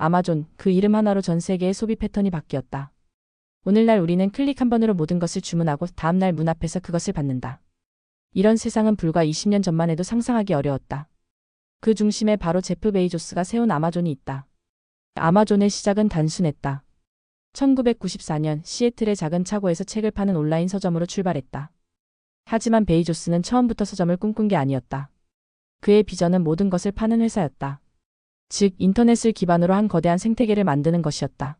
아마존, 그 이름 하나로 전 세계의 소비 패턴이 바뀌었다. 오늘날 우리는 클릭 한 번으로 모든 것을 주문하고 다음날 문 앞에서 그것을 받는다. 이런 세상은 불과 20년 전만 해도 상상하기 어려웠다. 그 중심에 바로 제프 베이조스가 세운 아마존이 있다. 아마존의 시작은 단순했다. 1994년 시애틀의 작은 차고에서 책을 파는 온라인 서점으로 출발했다. 하지만 베이조스는 처음부터 서점을 꿈꾼 게 아니었다. 그의 비전은 모든 것을 파는 회사였다. 즉, 인터넷을 기반으로 한 거대한 생태계를 만드는 것이었다.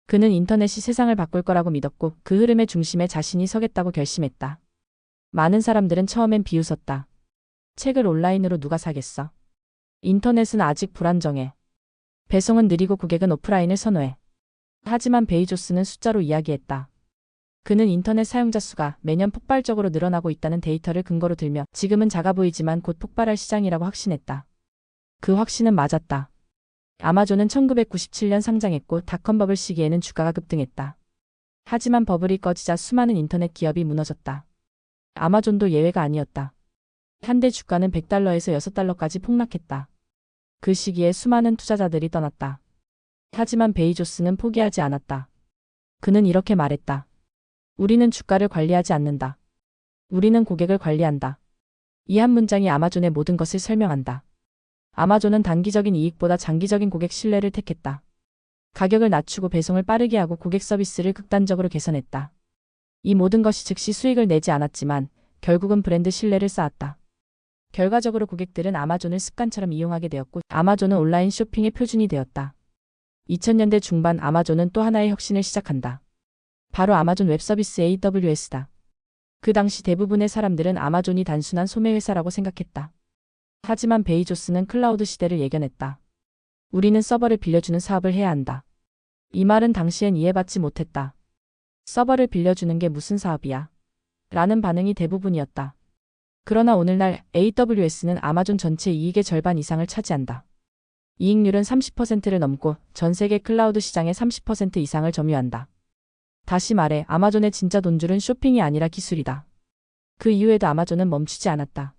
그는 인터넷이 세상을 바꿀 거라고 믿었고 그 흐름의 중심에 자신이 서겠다고 결심했다. 많은 사람들은 처음엔 비웃었다. 책을 온라인으로 누가 사겠어? 인터넷은 아직 불안정해. 배송은 느리고 고객은 오프라인을 선호해. 하지만 베이조스는 숫자로 이야기했다. 그는 인터넷 사용자 수가 매년 폭발적으로 늘어나고 있다는 데이터를 근거로 들며 지금은 작아 보이지만 곧 폭발할 시장이라고 확신했다. 그 확신은 맞았다. 아마존은 1997년 상장했고 닷컴 버블 시기에는 주가가 급등했다. 하지만 버블이 꺼지자 수많은 인터넷 기업이 무너졌다. 아마존도 예외가 아니었다. 한때 주가는 $100에서 $6까지 폭락했다. 그 시기에 수많은 투자자들이 떠났다. 하지만 베이조스는 포기하지 않았다. 그는 이렇게 말했다. 우리는 주가를 관리하지 않는다. 우리는 고객을 관리한다. 이 한 문장이 아마존의 모든 것을 설명한다. 아마존은 단기적인 이익보다 장기적인 고객 신뢰를 택했다. 가격을 낮추고 배송을 빠르게 하고 고객 서비스를 극단적으로 개선했다. 이 모든 것이 즉시 수익을 내지 않았지만 결국은 브랜드 신뢰를 쌓았다. 결과적으로 고객들은 아마존을 습관처럼 이용하게 되었고 아마존은 온라인 쇼핑의 표준이 되었다. 2000년대 중반 아마존은 또 하나의 혁신을 시작한다. 바로 아마존 웹서비스 AWS다. 그 당시 대부분의 사람들은 아마존이 단순한 소매회사라고 생각했다. 하지만 베이조스는 클라우드 시대를 예견했다. 우리는 서버를 빌려주는 사업을 해야 한다. 이 말은 당시엔 이해받지 못했다. 서버를 빌려주는 게 무슨 사업이야? 라는 반응이 대부분이었다. 그러나 오늘날 AWS는 아마존 전체 이익의 절반 이상을 차지한다. 이익률은 30%를 넘고 전 세계 클라우드 시장의 30% 이상을 점유한다. 다시 말해 아마존의 진짜 돈줄은 쇼핑이 아니라 기술이다. 그 이후에도 아마존은 멈추지 않았다.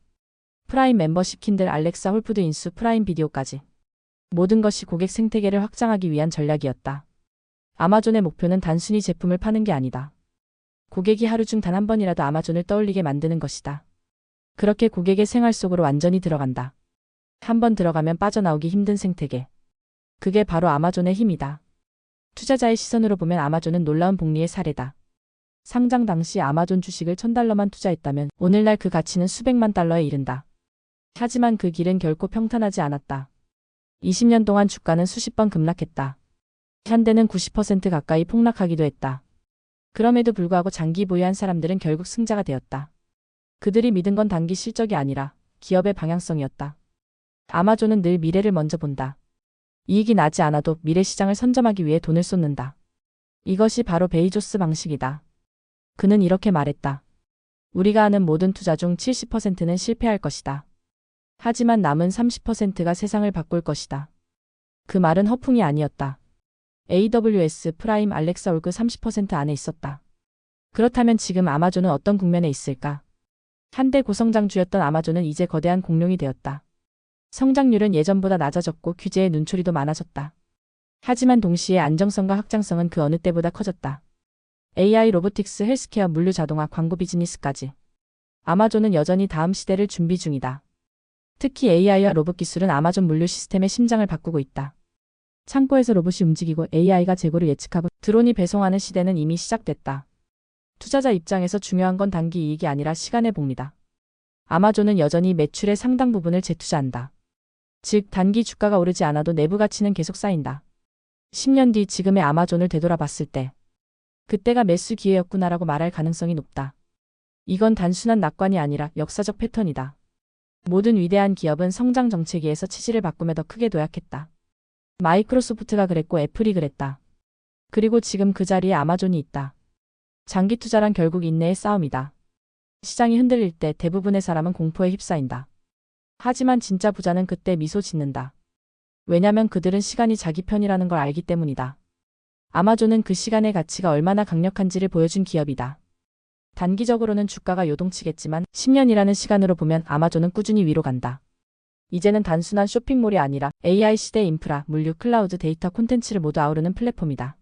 프라임 멤버십, 킨들, 알렉사, 홀푸드 인수, 프라임 비디오까지. 모든 것이 고객 생태계를 확장하기 위한 전략이었다. 아마존의 목표는 단순히 제품을 파는 게 아니다. 고객이 하루 중 단 한 번이라도 아마존을 떠올리게 만드는 것이다. 그렇게 고객의 생활 속으로 완전히 들어간다. 한 번 들어가면 빠져나오기 힘든 생태계. 그게 바로 아마존의 힘이다. 투자자의 시선으로 보면 아마존은 놀라운 복리의 사례다. 상장 당시 아마존 주식을 $1000만 투자했다면 오늘날 그 가치는 수백만 달러에 이른다. 하지만 그 길은 결코 평탄하지 않았다. 20년 동안 주가는 수십 번 급락했다. 한때는 90% 가까이 폭락하기도 했다. 그럼에도 불구하고 장기 보유한 사람들은 결국 승자가 되었다. 그들이 믿은 건 단기 실적이 아니라 기업의 방향성이었다. 아마존은 늘 미래를 먼저 본다. 이익이 나지 않아도 미래 시장을 선점하기 위해 돈을 쏟는다. 이것이 바로 베이조스 방식이다. 그는 이렇게 말했다. 우리가 하는 모든 투자 중 70%는 실패할 것이다. 하지만 남은 30%가 세상을 바꿀 것이다. 그 말은 허풍이 아니었다. AWS, 프라임, 알렉사, 올그 30% 안에 있었다. 그렇다면 지금 아마존은 어떤 국면에 있을까? 한때 고성장주였던 아마존은 이제 거대한 공룡이 되었다. 성장률은 예전보다 낮아졌고 규제의 눈초리도 많아졌다. 하지만 동시에 안정성과 확장성은 그 어느 때보다 커졌다. AI, 로보틱스, 헬스케어, 물류 자동화, 광고 비즈니스까지. 아마존은 여전히 다음 시대를 준비 중이다. 특히 AI와 로봇 기술은 아마존 물류 시스템의 심장을 바꾸고 있다. 창고에서 로봇이 움직이고 AI가 재고를 예측하고 드론이 배송하는 시대는 이미 시작됐다. 투자자 입장에서 중요한 건 단기 이익이 아니라 시간의 복리다. 아마존은 여전히 매출의 상당 부분을 재투자한다. 즉 단기 주가가 오르지 않아도 내부 가치는 계속 쌓인다. 10년 뒤 지금의 아마존을 되돌아봤을 때 그때가 매수 기회였구나라고 말할 가능성이 높다. 이건 단순한 낙관이 아니라 역사적 패턴이다. 모든 위대한 기업은 성장 정체기에서 체질을 바꾸며 더 크게 도약했다. 마이크로소프트가 그랬고 애플이 그랬다. 그리고 지금 그 자리에 아마존이 있다. 장기 투자란 결국 인내의 싸움이다. 시장이 흔들릴 때 대부분의 사람은 공포에 휩싸인다. 하지만 진짜 부자는 그때 미소 짓는다. 왜냐면 그들은 시간이 자기 편이라는 걸 알기 때문이다. 아마존은 그 시간의 가치가 얼마나 강력한지를 보여준 기업이다. 단기적으로는 주가가 요동치겠지만 10년이라는 시간으로 보면 아마존은 꾸준히 위로 간다. 이제는 단순한 쇼핑몰이 아니라 AI 시대 인프라, 물류, 클라우드, 데이터, 콘텐츠를 모두 아우르는 플랫폼이다.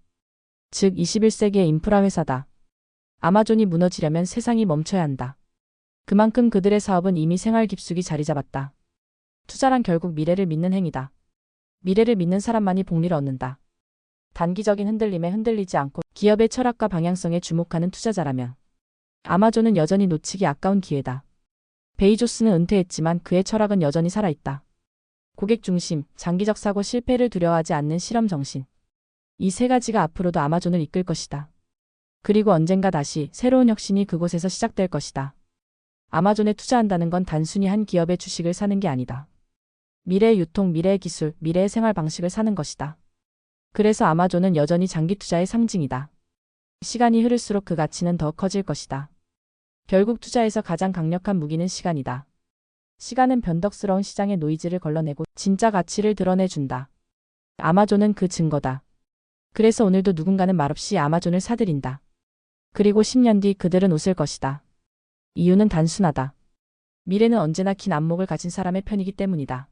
즉 21세기의 인프라 회사다. 아마존이 무너지려면 세상이 멈춰야 한다. 그만큼 그들의 사업은 이미 생활 깊숙이 자리 잡았다. 투자란 결국 미래를 믿는 행위다. 미래를 믿는 사람만이 복리를 얻는다. 단기적인 흔들림에 흔들리지 않고 기업의 철학과 방향성에 주목하는 투자자라면 아마존은 여전히 놓치기 아까운 기회다. 베이조스는 은퇴했지만 그의 철학은 여전히 살아있다. 고객 중심, 장기적 사고 실패를 두려워하지 않는 실험 정신. 이 세 가지가 앞으로도 아마존을 이끌 것이다. 그리고 언젠가 다시 새로운 혁신이 그곳에서 시작될 것이다. 아마존에 투자한다는 건 단순히 한 기업의 주식을 사는 게 아니다. 미래의 유통, 미래의 기술, 미래의 생활 방식을 사는 것이다. 그래서 아마존은 여전히 장기 투자의 상징이다. 시간이 흐를수록 그 가치는 더 커질 것이다. 결국 투자에서 가장 강력한 무기는 시간이다. 시간은 변덕스러운 시장의 노이즈를 걸러내고 진짜 가치를 드러내준다. 아마존은 그 증거다. 그래서 오늘도 누군가는 말없이 아마존을 사들인다. 그리고 10년 뒤 그들은 웃을 것이다. 이유는 단순하다. 미래는 언제나 긴 안목을 가진 사람의 편이기 때문이다.